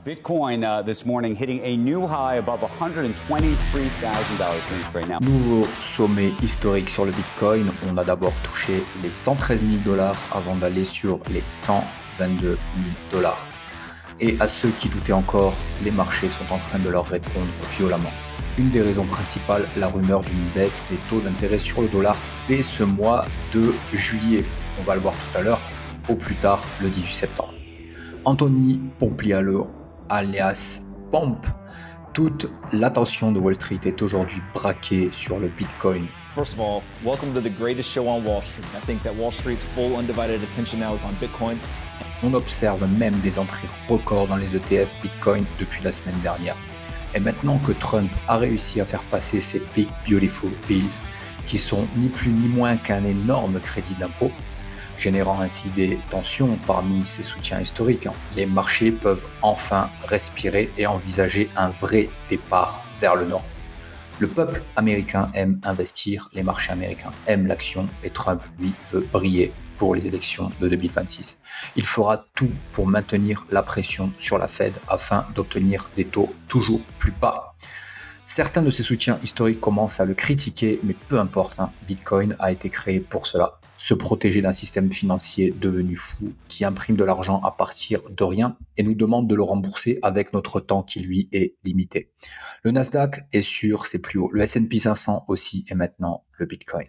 Bitcoin this morning hitting a new high above $123,000 trade now. Nouveau sommet historique sur le Bitcoin. On a d'abord touché les 113 000 dollars avant d'aller sur les 122 000 dollars. Et à ceux qui doutaient encore, les marchés sont en train de leur répondre violemment. Une des raisons principales, la rumeur d'une baisse des taux d'intérêt sur le dollar dès ce mois de juillet. On va le voir tout à l'heure, au plus tard le 18 septembre. Anthony Pompliano, alias Pomp, toute l'attention de Wall Street est aujourd'hui braquée sur le Bitcoin. First of all, welcome to the greatest show on Wall Street. I think that Wall Street's full undivided attention now is on Bitcoin. On observe même des entrées records dans les ETF Bitcoin depuis la semaine dernière. Et maintenant que Trump a réussi à faire passer ces Big Beautiful Bills, qui sont ni plus ni moins qu'un énorme crédit d'impôt, générant ainsi des tensions parmi ses soutiens historiques, les marchés peuvent enfin respirer et envisager un vrai départ vers le nord. Le peuple américain aime investir, les marchés américains aiment l'action et Trump, lui, veut briller pour les élections de 2026. Il fera tout pour maintenir la pression sur la Fed afin d'obtenir des taux toujours plus bas. Certains de ses soutiens historiques commencent à le critiquer, mais peu importe, Bitcoin a été créé pour cela. Se protéger d'un système financier devenu fou qui imprime de l'argent à partir de rien et nous demande de le rembourser avec notre temps qui lui est limité. Le Nasdaq est sur ses plus hauts, le S&P 500 aussi et maintenant le Bitcoin.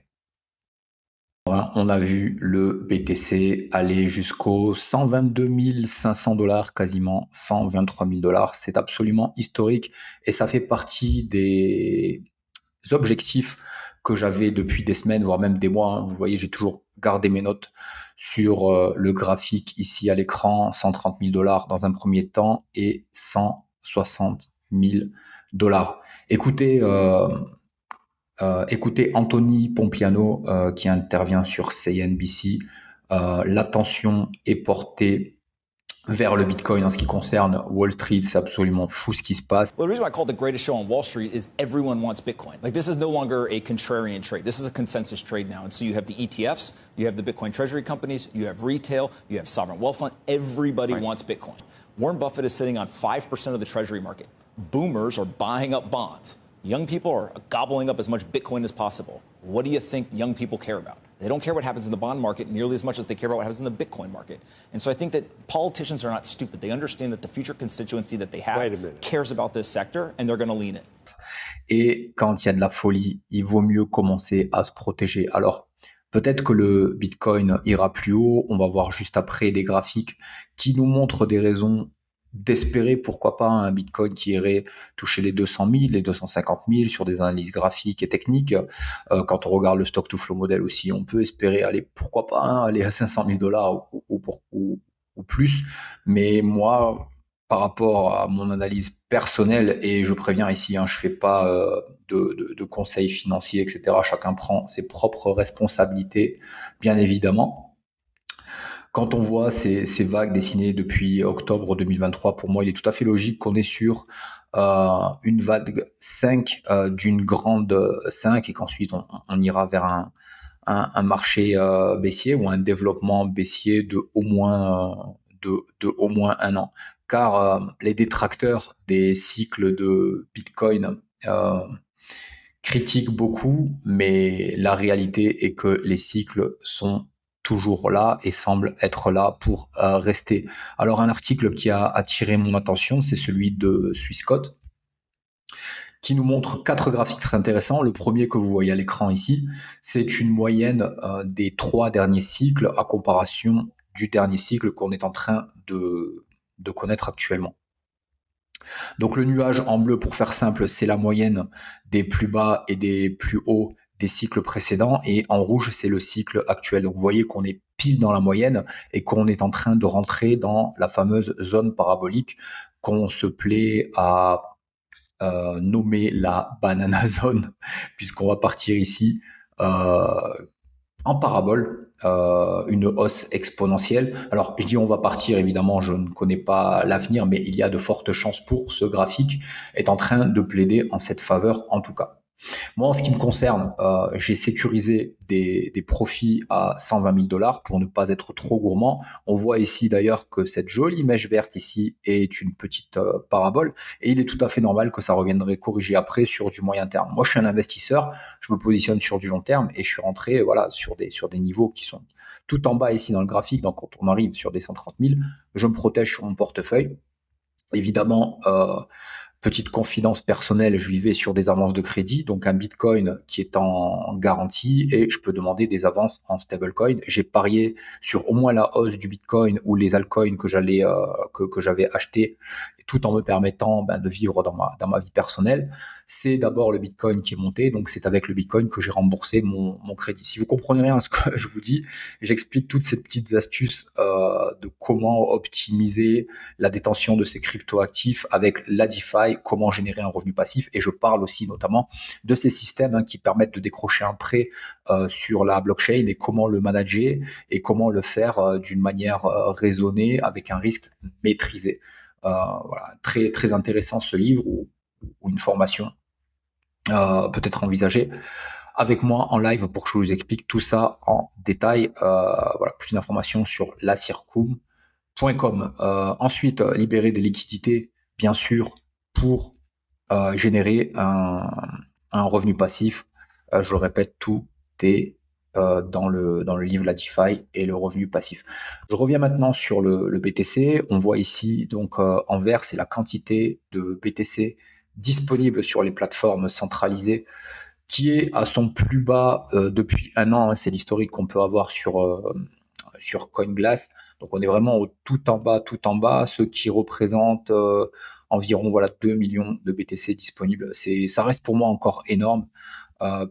On a vu le BTC aller jusqu'aux 122 500 dollars, quasiment 123 000 dollars. C'est absolument historique et ça fait partie des objectifs que j'avais depuis des semaines, voire même des mois. Vous voyez, j'ai toujours gardé mes notes sur le graphique ici à l'écran, 130 000 dollars dans un premier temps et 160 000 dollars. Écoutez Anthony Pompliano qui intervient sur CNBC. L'attention est portée vers le Bitcoin en ce qui concerne Wall Street. C'est absolument fou ce qui se passe. Well, the reason why I call it the greatest show on Wall Street is everyone wants Bitcoin. Like, this is no longer a contrarian trade. This is a consensus trade now. And so you have the ETFs, you have the Bitcoin treasury companies, you have retail, you have sovereign wealth fund. Everybody wants Bitcoin. Warren Buffett is sitting on 5% of the treasury market. Boomers are buying up bonds. Young people are gobbling up as much Bitcoin as possible. What do you think young people care about? They don't care what happens in the bond market nearly as much as they care about what happens in the Bitcoin market. And so I think that politicians are not stupid. They understand that the future constituency that they have cares about this sector and they're going to lean in. Et quand il y a de la folie, il vaut mieux commencer à se protéger. Alors, peut-être que le Bitcoin ira plus haut. On va voir juste après des graphiques qui nous montrent des raisons d'espérer, pourquoi pas, un Bitcoin qui irait toucher les 200 000, les 250 000 sur des analyses graphiques et techniques. Quand on regarde le stock to flow model aussi, on peut espérer aller, pourquoi pas, aller à 500 000 dollars ou plus. Mais moi, par rapport à mon analyse personnelle, et je préviens ici, je fais pas de conseils financiers, etc. Chacun prend ses propres responsabilités, bien évidemment. Quand on voit ces vagues dessinées depuis octobre 2023, pour moi, il est tout à fait logique qu'on est sur une vague 5 d'une grande 5 et qu'ensuite on ira vers un marché baissier ou un développement baissier de au moins un an. Car les détracteurs des cycles de Bitcoin critiquent beaucoup, mais la réalité est que les cycles sont toujours là et semble être là pour rester. Alors un article qui a attiré mon attention, c'est celui de Swissquote, qui nous montre 4 graphiques très intéressants. Le premier que vous voyez à l'écran ici, c'est une moyenne des 3 derniers cycles à comparaison du dernier cycle qu'on est en train de connaître actuellement. Donc le nuage en bleu, pour faire simple, c'est la moyenne des plus bas et des plus hauts des cycles précédents, et en rouge, c'est le cycle actuel. Donc vous voyez qu'on est pile dans la moyenne et qu'on est en train de rentrer dans la fameuse zone parabolique qu'on se plaît à nommer la banana zone, puisqu'on va partir ici en parabole, une hausse exponentielle. Alors, je dis on va partir, évidemment, je ne connais pas l'avenir, mais il y a de fortes chances pour ce graphique est en train de plaider en cette faveur, en tout cas. Moi, en ce qui me concerne, j'ai sécurisé des profits à 120 000 dollars pour ne pas être trop gourmand. On voit ici d'ailleurs que cette jolie mèche verte ici est une petite parabole et il est tout à fait normal que ça reviendrait corriger après sur du moyen terme. Moi, je suis un investisseur, je me positionne sur du long terme et je suis rentré voilà, sur des niveaux qui sont tout en bas ici dans le graphique. Donc, quand on arrive sur des 130 000, je me protège sur mon portefeuille. Évidemment, petite confidence personnelle, je vivais sur des avances de crédit, donc un Bitcoin qui est en garantie et je peux demander des avances en stablecoin. J'ai parié sur au moins la hausse du Bitcoin ou les altcoins que j'avais acheté, tout en me permettant de vivre dans ma vie personnelle. C'est d'abord le Bitcoin qui est monté, donc c'est avec le Bitcoin que j'ai remboursé mon crédit. Si vous comprenez rien à ce que je vous dis, j'explique toutes ces petites astuces de comment optimiser la détention de ces cryptoactifs avec la DeFi, comment générer un revenu passif. Et je parle aussi notamment de ces systèmes qui permettent de décrocher un prêt sur la blockchain et comment le manager et comment le faire d'une manière raisonnée avec un risque maîtrisé. Voilà, très, très intéressant ce livre ou une formation peut-être envisagée avec moi en live pour que je vous explique tout ça en détail. Voilà, plus d'informations sur lacircum.com. Ensuite, libérer des liquidités, bien sûr, pour générer un revenu passif. Je le répète, tout est dans le livre La DeFi et le revenu passif. Je reviens maintenant sur le BTC. On voit ici, donc en vert, c'est la quantité de BTC disponible sur les plateformes centralisées qui est à son plus bas depuis un an. C'est l'historique qu'on peut avoir sur CoinGlass. Donc on est vraiment au tout en bas, ce qui représente environ 2 millions de BTC disponibles. Ça reste pour moi encore énorme,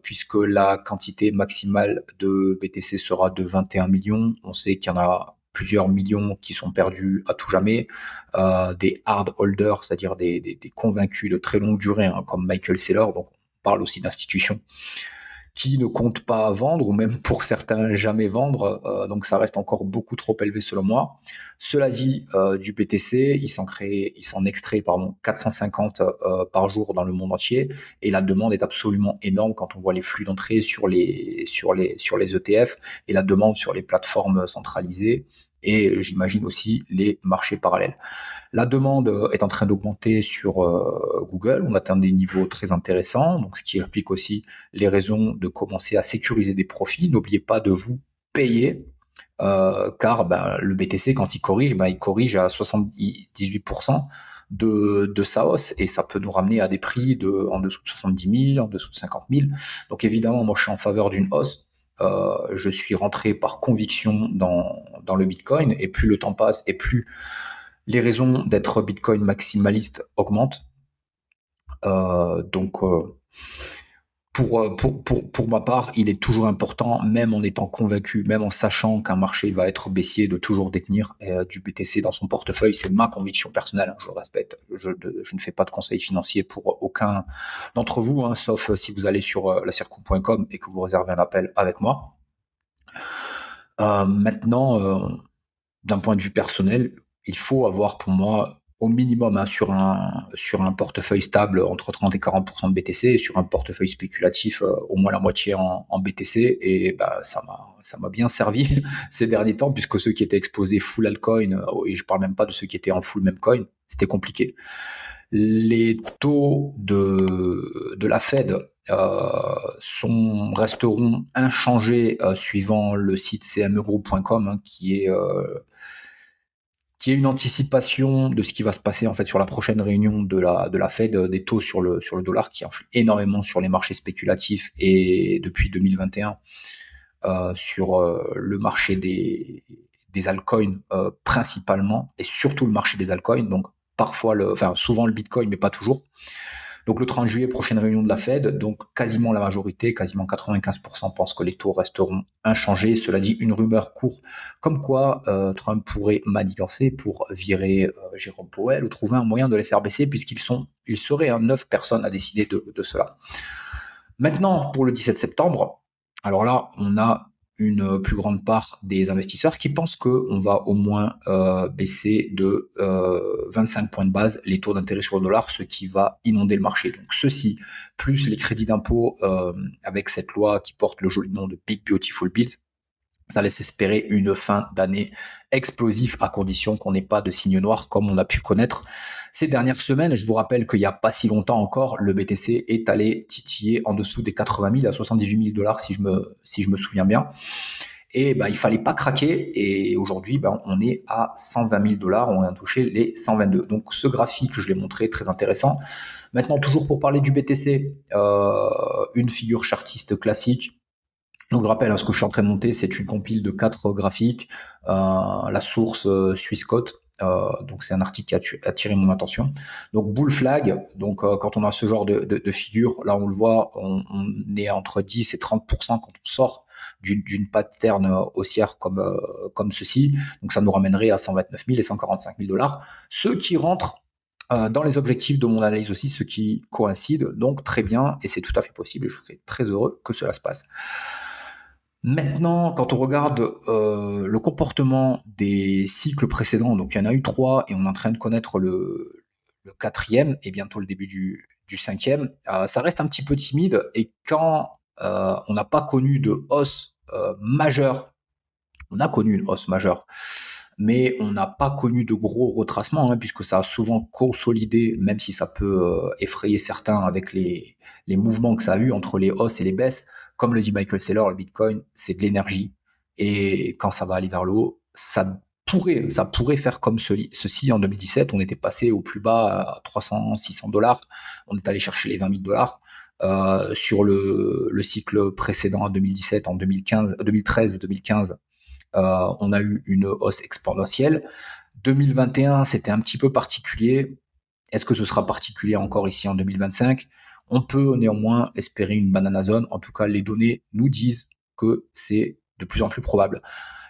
puisque la quantité maximale de BTC sera de 21 millions. On sait qu'il y en a plusieurs millions qui sont perdus à tout jamais, des hard holders, c'est-à-dire des convaincus de très longue durée, comme Michael Saylor. Donc on parle aussi d'institutions qui ne comptent pas vendre, ou même pour certains jamais vendre, donc ça reste encore beaucoup trop élevé selon moi. Cela dit, du BTC, il s'en extrait 450 par jour dans le monde entier, et la demande est absolument énorme quand on voit les flux d'entrée sur les ETF, et la demande sur les plateformes centralisées, et j'imagine aussi les marchés parallèles. La demande est en train d'augmenter sur Google. On atteint des niveaux très intéressants, donc ce qui explique aussi les raisons de commencer à sécuriser des profits. N'oubliez pas de vous payer, car le BTC, quand il corrige à 78% de sa hausse, et ça peut nous ramener à des prix en dessous de 70 000, en dessous de 50 000. Donc évidemment, moi je suis en faveur d'une hausse. Je suis rentré par conviction dans le Bitcoin, et plus le temps passe et plus les raisons d'être Bitcoin maximaliste augmentent. Donc pour ma part, il est toujours important, même en étant convaincu, même en sachant qu'un marché va être baissier, de toujours détenir du BTC dans son portefeuille. C'est ma conviction personnelle, je le respecte. Je ne fais pas de conseils financiers pour aucun d'entre vous, sauf si vous allez sur lacircum.com et que vous réservez un appel avec moi. Maintenant, d'un point de vue personnel, il faut avoir pour moi au minimum sur un portefeuille stable entre 30 et 40% de BTC, et sur un portefeuille spéculatif au moins la moitié en BTC, et ça m'a bien servi ces derniers temps, puisque ceux qui étaient exposés full altcoin, et je parle même pas de ceux qui étaient en full memecoin, c'était compliqué. Les taux de la Fed resteront inchangés suivant le site cmegroup.com, qui est une anticipation de ce qui va se passer en fait sur la prochaine réunion de la Fed, des taux sur le dollar qui influent énormément sur les marchés spéculatifs, et depuis 2021 sur le marché des altcoins principalement, et surtout le marché des altcoins, donc souvent le Bitcoin, mais pas toujours. Donc le 30 juillet, prochaine réunion de la Fed, donc quasiment la majorité, quasiment 95% pensent que les taux resteront inchangés. Cela dit, une rumeur court comme quoi Trump pourrait manigancer pour virer Jérôme Powell ou trouver un moyen de les faire baisser, puisqu'ils seraient 9 personnes à décider de cela. Maintenant, pour le 17 septembre, alors là, on a une plus grande part des investisseurs qui pensent qu'on va au moins baisser de 25 points de base les taux d'intérêt sur le dollar, ce qui va inonder le marché. Donc ceci, plus les crédits d'impôt avec cette loi qui porte le joli nom de Big Beautiful Bill, ça laisse espérer une fin d'année explosive à condition qu'on n'ait pas de signe noir comme on a pu connaître ces dernières semaines. Je vous rappelle qu'il n'y a pas si longtemps encore, le BTC est allé titiller en dessous des 80 000 à 78 000 dollars si je me souviens bien. Et il fallait pas craquer. Et aujourd'hui, on est à 120 000 dollars. On a touché les 122. Donc ce graphique, je l'ai montré, très intéressant. Maintenant, toujours pour parler du BTC, une figure chartiste classique. Donc je rappelle, ce que je suis en train de monter, c'est une compile de 4 graphiques, la source Swissquote. Donc c'est un article qui a attiré mon attention. Donc bull flag, donc quand on a ce genre de figure, là on le voit, on est entre 10 et 30% quand on sort d'une pattern haussière comme ceci. Donc ça nous ramènerait à 129 000 et 145 000 dollars. Ce qui rentre dans les objectifs de mon analyse aussi, ce qui coïncide, donc très bien, et c'est tout à fait possible, et je serais très heureux que cela se passe. Maintenant, quand on regarde le comportement des cycles précédents, donc il y en a eu 3 et on est en train de connaître le 4e et bientôt le début du 5e, ça reste un petit peu timide et quand on n'a pas connu de hausse majeure, on a connu une hausse majeure, mais on n'a pas connu de gros retracements, puisque ça a souvent consolidé, même si ça peut effrayer certains avec les mouvements que ça a eu entre les hausses et les baisses. Comme le dit Michael Saylor, le Bitcoin, c'est de l'énergie. Et quand ça va aller vers le haut, ça pourrait faire comme ceci en 2017. On était passé au plus bas à 300, 600 dollars. On est allé chercher les 20 000 dollars. Sur le cycle précédent en 2017, en 2013, 2015, on a eu une hausse exponentielle. 2021, c'était un petit peu particulier. Est-ce que ce sera particulier encore ici en 2025 ? On peut néanmoins espérer une banana zone. En tout cas, les données nous disent que c'est de plus en plus probable.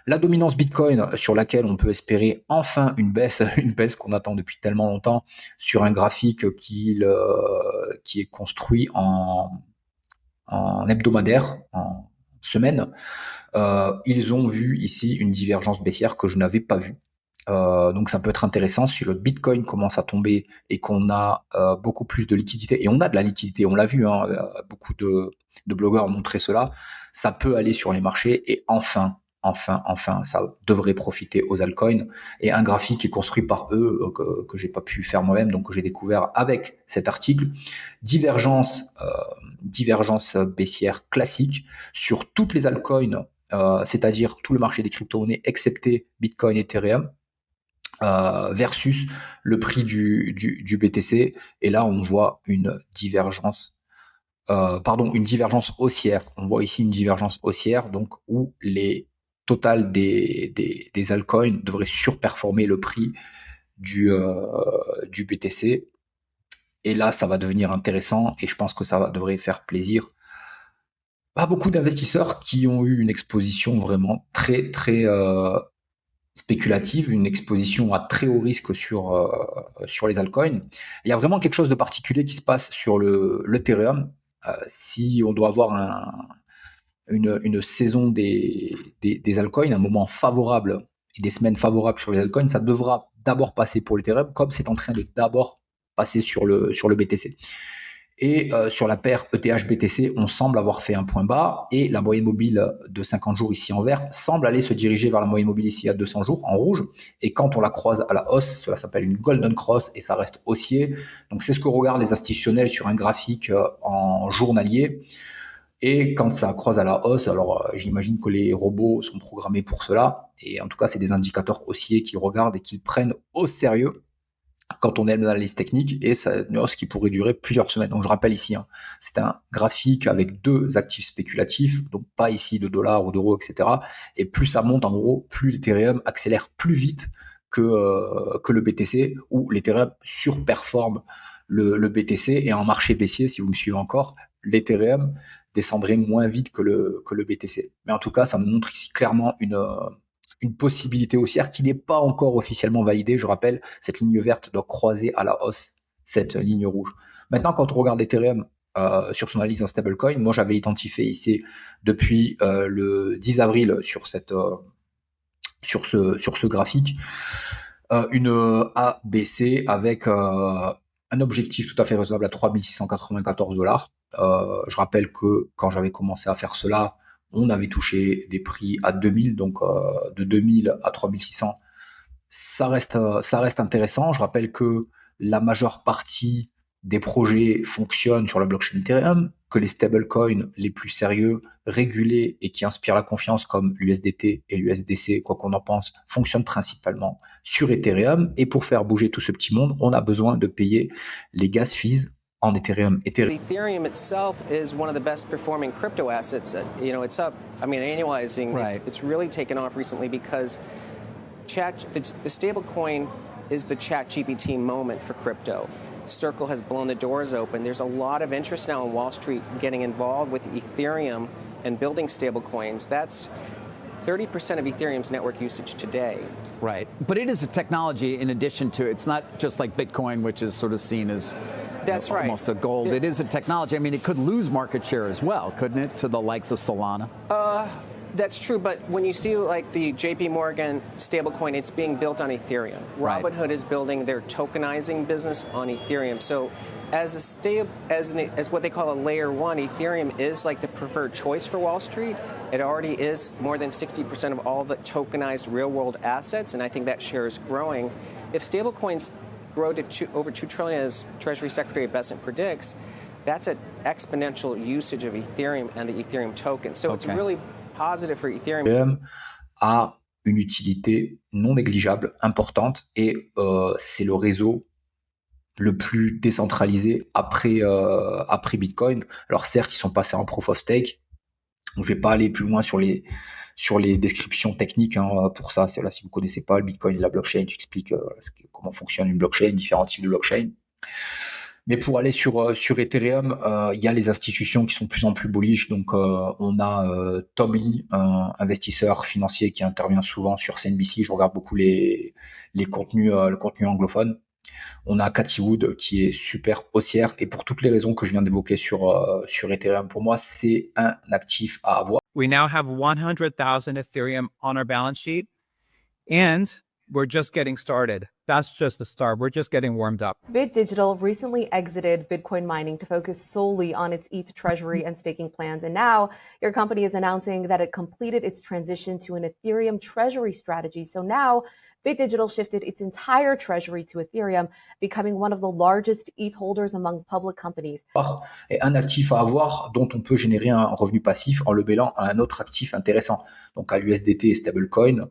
La dominance Bitcoin, sur laquelle on peut espérer enfin une baisse qu'on attend depuis tellement longtemps, sur un graphique qui est construit en hebdomadaire, en semaine. Ils ont vu ici une divergence baissière que je n'avais pas vue. Donc ça peut être intéressant si le Bitcoin commence à tomber et qu'on a beaucoup plus de liquidité, et on a de la liquidité, on l'a vu, beaucoup de blogueurs ont montré cela, ça peut aller sur les marchés et enfin, ça devrait profiter aux altcoins. Et un graphique qui est construit par eux, que j'ai pas pu faire moi-même, donc que j'ai découvert avec cet article, divergence baissière classique sur toutes les altcoins, c'est-à-dire tout le marché des crypto-monnaies excepté Bitcoin et Ethereum, versus le prix du BTC. Et là, on voit une divergence haussière. On voit ici une divergence haussière, donc où les totales des altcoins devraient surperformer le prix du BTC. Et là, ça va devenir intéressant et je pense que ça devrait faire plaisir à beaucoup d'investisseurs qui ont eu une exposition vraiment très, très spéculative, une exposition à très haut risque sur les altcoins. Il y a vraiment quelque chose de particulier qui se passe sur l'Ethereum. Si on doit avoir une saison des altcoins, un moment favorable et des semaines favorables sur les altcoins, ça devra d'abord passer pour l'Ethereum, comme c'est en train de d'abord passer sur le BTC. Et sur la paire ETH-BTC, on semble avoir fait un point bas et la moyenne mobile de 50 jours ici en vert semble aller se diriger vers la moyenne mobile ici à 200 jours en rouge. Et quand on la croise à la hausse, cela s'appelle une golden cross et ça reste haussier. Donc c'est ce que regardent les institutionnels sur un graphique en journalier. Et quand ça croise à la hausse, alors j'imagine que les robots sont programmés pour cela. Et en tout cas, c'est des indicateurs haussiers qu'ils regardent et qu'ils prennent au sérieux quand on est dans l'analyse technique, et c'est une hausse qui pourrait durer plusieurs semaines. Donc je rappelle ici, c'est un graphique avec 2 actifs spéculatifs, donc pas ici de dollars ou d'euros, etc. Et plus ça monte, en gros, plus l'Ethereum accélère plus vite que le BTC, où l'Ethereum surperforme le BTC, et en marché baissier, si vous me suivez encore, l'Ethereum descendrait moins vite que le BTC. Mais en tout cas, ça me montre ici clairement une possibilité haussière qui n'est pas encore officiellement validée. Je rappelle, cette ligne verte doit croiser à la hausse cette ligne rouge. Maintenant, quand on regarde l'Ethereum, sur son analyse en stablecoin. Moi, j'avais identifié ici depuis le 10 avril sur ce graphique une ABC avec un objectif tout à fait raisonnable à 3694 $. Je rappelle que quand j'avais commencé à faire cela, on avait touché des prix à 2000, donc de 2000 à 3600. Ça reste intéressant. Je rappelle que la majeure partie des projets fonctionnent sur la blockchain Ethereum, que les stablecoins les plus sérieux, régulés et qui inspirent la confiance comme l'USDT et l'USDC, quoi qu'on en pense, fonctionnent principalement sur Ethereum. Et pour faire bouger tout ce petit monde, on a besoin de payer les gas fees en Ethereum. Ethereum itself is one of the best performing crypto assets. It's up. I mean, annualizing, Right. it's really taken off recently because the stablecoin is the ChatGPT moment for crypto. Circle has blown the doors open. There's a lot of interest now on Wall Street getting involved with Ethereum and building stablecoins. That's 30% of Ethereum's network usage today. Right. But it is a technology in addition to, it's not just like Bitcoin, which is sort of seen as That's right. almost a gold. It is a technology. I mean, it could lose market share as well, couldn't it, to the likes of Solana? That's true, but when you see like the JP Morgan stablecoin, it's being built on Ethereum. Right. Robinhood is building their tokenizing business on Ethereum. So as what they call a layer one, Ethereum is like the preferred choice for Wall Street. It already is more than 60% of all the tokenized real world assets, and I think that share is growing. If stablecoins grow to over 2 trillion, as Treasury Secretary Bessent predicts, that's an exponential usage of Ethereum and the Ethereum token. So it's Okay. really positive for Ethereum. Ethereum a une utilité non négligeable, importante, et c'est le réseau le plus décentralisé après Bitcoin. Alors certes, ils sont passés en proof of stake. Donc, je vais pas aller plus loin sur les descriptions techniques pour ça. C'est là, si vous connaissez pas le Bitcoin et la blockchain, j'explique comment fonctionne une blockchain, différents types de blockchain. Mais pour aller sur Ethereum, il y a les institutions qui sont de plus en plus bullish. Donc, on a Tom Lee, un investisseur financier qui intervient souvent sur CNBC. Je regarde beaucoup le contenu anglophone. On a Cathy Wood qui est super haussière. Et pour toutes les raisons que je viens d'évoquer sur Ethereum, pour moi, c'est un actif à avoir. We now have 100,000 Ethereum on our balance sheet, and we're just getting started. That's just the start. We're just getting warmed up. Bit Digital recently exited Bitcoin mining to focus solely on its ETH treasury and staking plans. And now your company is announcing that it completed its transition to an Ethereum treasury strategy. So now Bit Digital shifted its entire treasury to Ethereum, becoming one of the largest ETH holders among public companies. Et un actif à avoir dont on peut générer un revenu passif en le mêlant à un autre actif intéressant. Donc à l'USDT et stablecoin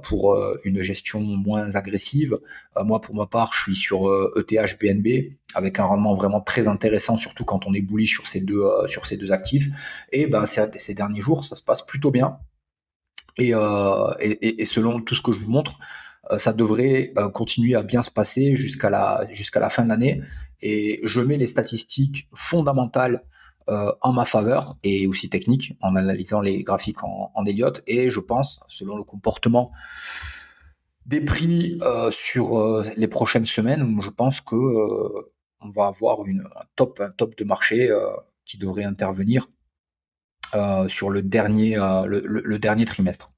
pour une gestion moins agressive. Moi, pour ma part, je suis sur ETH BNB avec un rendement vraiment très intéressant, surtout quand on est bullish sur ces deux actifs. Et ces derniers jours, ça se passe plutôt bien. Et selon tout ce que je vous montre, ça devrait continuer à bien se passer jusqu'à la fin de l'année. Et je mets les statistiques fondamentales en ma faveur et aussi techniques en analysant les graphiques en Elliott. Et je pense, selon le comportement des prix sur les prochaines semaines, je pense que on va avoir un top de marché qui devrait intervenir sur le dernier trimestre.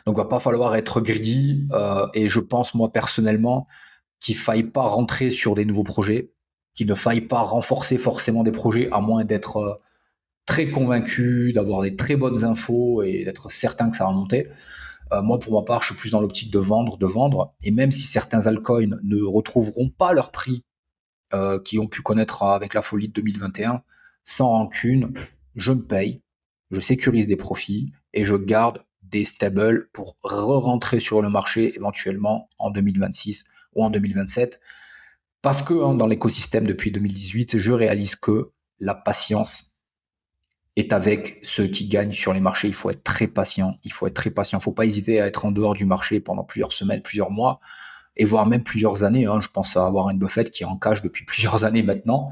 Donc, il va pas falloir être greedy et je pense, moi, personnellement, qu'il faille pas rentrer sur des nouveaux projets, qu'il ne faille pas renforcer forcément des projets à moins d'être très convaincu, d'avoir des très bonnes infos et d'être certain que ça va monter. Moi, pour ma part, je suis plus dans l'optique de vendre. Et même si certains altcoins ne retrouveront pas leur prix qui ont pu connaître avec la folie de 2021, sans rancune, je me paye, je sécurise des profits et je garde des stables pour re-rentrer sur le marché éventuellement en 2026 ou en 2027. Parce que dans l'écosystème depuis 2018, je réalise que la patience est avec ceux qui gagnent sur les marchés. Il faut être très patient. Il faut pas hésiter à être en dehors du marché pendant plusieurs semaines, plusieurs mois, et voire même plusieurs années. Je pense à Warren Buffett qui est en cage depuis plusieurs années maintenant.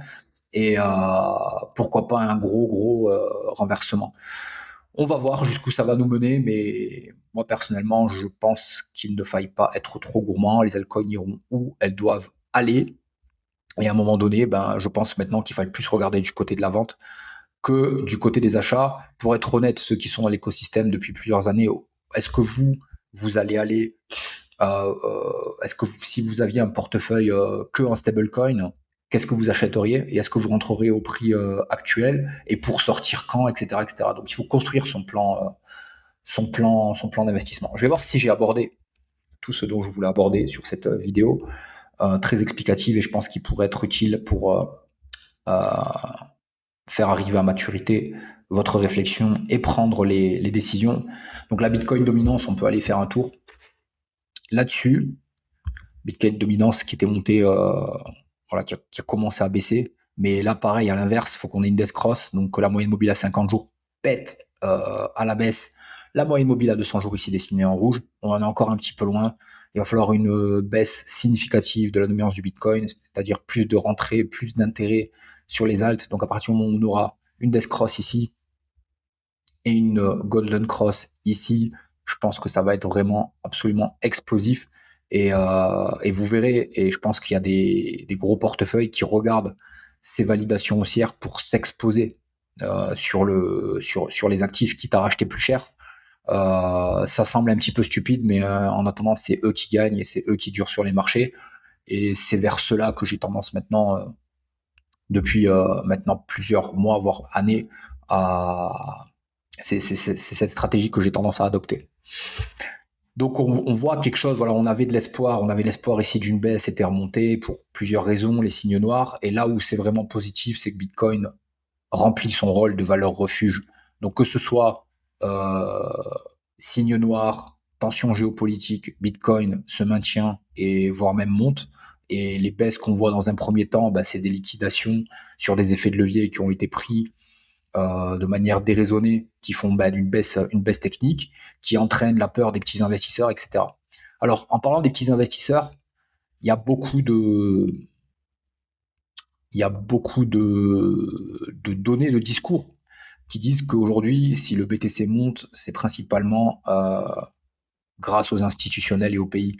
Et pourquoi pas un gros renversement. On va voir jusqu'où ça va nous mener, mais moi personnellement, je pense qu'il ne faille pas être trop gourmand. Les altcoins iront où elles doivent aller. Et à un moment donné, je pense maintenant qu'il fallait plus regarder du côté de la vente que du côté des achats. Pour être honnête, ceux qui sont dans l'écosystème depuis plusieurs années, est-ce que vous allez aller, est-ce que si vous aviez un portefeuille que en stablecoin, qu'est-ce que vous achèteriez et est-ce que vous rentrerez au prix actuel et pour sortir quand, etc., etc. Donc il faut construire son plan d'investissement. Je vais voir si j'ai abordé tout ce dont je voulais aborder sur cette vidéo très explicative et je pense qu'il pourrait être utile pour faire arriver à maturité votre réflexion et prendre les décisions. Donc la Bitcoin dominance, on peut aller faire un tour là-dessus. Bitcoin dominance qui était monté, qui a commencé à baisser. Mais là, pareil, à l'inverse, il faut qu'on ait une death cross, donc que la moyenne mobile à 50 jours pète à la baisse. La moyenne mobile à 200 jours ici dessinée en rouge. On en est encore un petit peu loin. Il va falloir une baisse significative de la dominance du Bitcoin, c'est-à-dire plus de rentrée, plus d'intérêt sur les alts. Donc à partir du moment où on aura une death cross ici et une golden cross ici, je pense que ça va être vraiment absolument explosif. Et vous verrez, et je pense qu'il y a des gros portefeuilles qui regardent ces validations haussières pour s'exposer sur les actifs, quitte à racheter plus cher. Ça semble un petit peu stupide, mais en attendant, c'est eux qui gagnent et c'est eux qui durent sur les marchés. Et c'est vers cela que j'ai tendance maintenant, depuis maintenant plusieurs mois, voire années, c'est cette stratégie que j'ai tendance à adopter. Donc on voit quelque chose, voilà, on avait l'espoir ici d'une baisse, était remonté pour plusieurs raisons, les signes noirs. Et là où c'est vraiment positif, c'est que Bitcoin remplit son rôle de valeur refuge. Donc que ce soit signe noir, tension géopolitique, Bitcoin se maintient et voire même monte. Et les baisses qu'on voit dans un premier temps, c'est des liquidations sur des effets de levier qui ont été pris de manière déraisonnée, qui font une baisse technique, qui entraîne la peur des petits investisseurs, etc. Alors, en parlant des petits investisseurs, il y a beaucoup de données, de discours qui disent qu'aujourd'hui, si le BTC monte, c'est principalement grâce aux institutionnels et aux pays.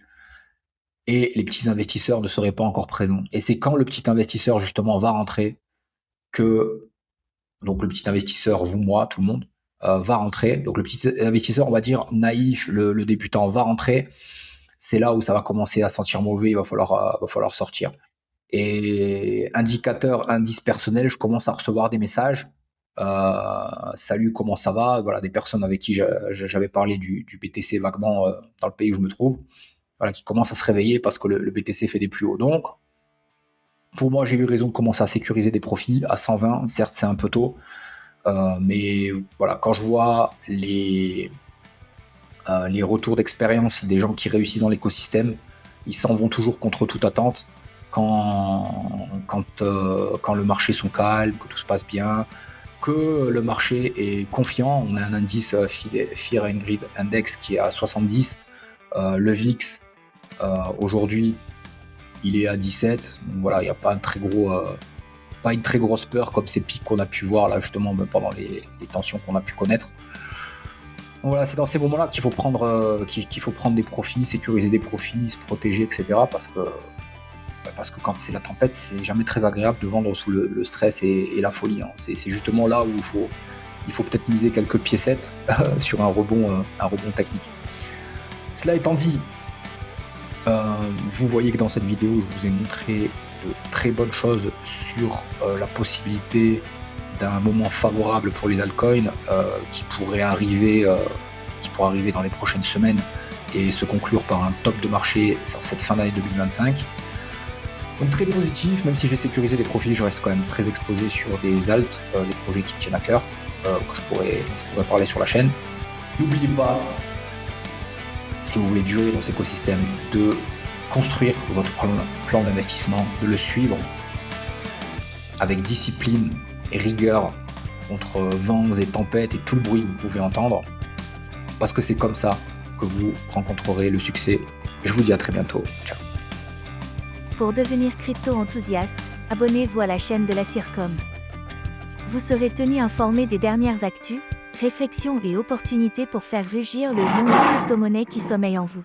Et les petits investisseurs ne seraient pas encore présents. Et c'est quand le petit investisseur, justement, va rentrer que, donc le petit investisseur, vous, moi, tout le monde, va rentrer. Donc le petit investisseur, on va dire naïf, le débutant va rentrer. C'est là où ça va commencer à sentir mauvais, il va falloir sortir. Et indice personnel, je commence à recevoir des messages. Salut, comment ça va? Voilà, des personnes avec qui j'avais parlé du BTC vaguement dans le pays où je me trouve. Voilà, qui commencent à se réveiller parce que le BTC fait des plus hauts. Donc, pour moi, j'ai eu raison de commencer à sécuriser des profits à 120. Certes, c'est un peu tôt, mais voilà, quand je vois les retours d'expérience des gens qui réussissent dans l'écosystème, ils s'en vont toujours contre toute attente. Quand le marché sont calme, que tout se passe bien, que le marché est confiant. On a un indice Fear and Greed Index qui est à 70. Le VIX, aujourd'hui, il est à 17. Donc voilà, il n'y a pas pas une très grosse peur comme ces pics qu'on a pu voir là justement pendant les tensions qu'on a pu connaître. Donc voilà, c'est dans ces moments-là qu'il faut prendre des profits, sécuriser des profits, se protéger, etc. Parce que quand c'est la tempête, c'est jamais très agréable de vendre sous le stress et la folie. Hein. C'est justement là où il faut peut-être miser quelques piécettes sur un rebond technique. Cela étant dit, vous voyez que dans cette vidéo, je vous ai montré de très bonnes choses sur la possibilité d'un moment favorable pour les altcoins qui pourrait arriver dans les prochaines semaines et se conclure par un top de marché sur cette fin d'année 2025. Donc très positif, même si j'ai sécurisé des profils, je reste quand même très exposé sur des alts, des projets qui me tiennent à cœur, que je pourrais parler sur la chaîne. N'oubliez pas, si vous voulez durer dans cet écosystème, de construire votre plan d'investissement, de le suivre avec discipline et rigueur contre vents et tempêtes et tout le bruit que vous pouvez entendre, parce que c'est comme ça que vous rencontrerez le succès. Je vous dis à très bientôt. Ciao. Pour devenir crypto-enthousiaste, abonnez-vous à la chaîne de la CIRCOM. Vous serez tenu informé des dernières actus, réflexions et opportunités pour faire rugir le lion des crypto-monnaies qui sommeille en vous.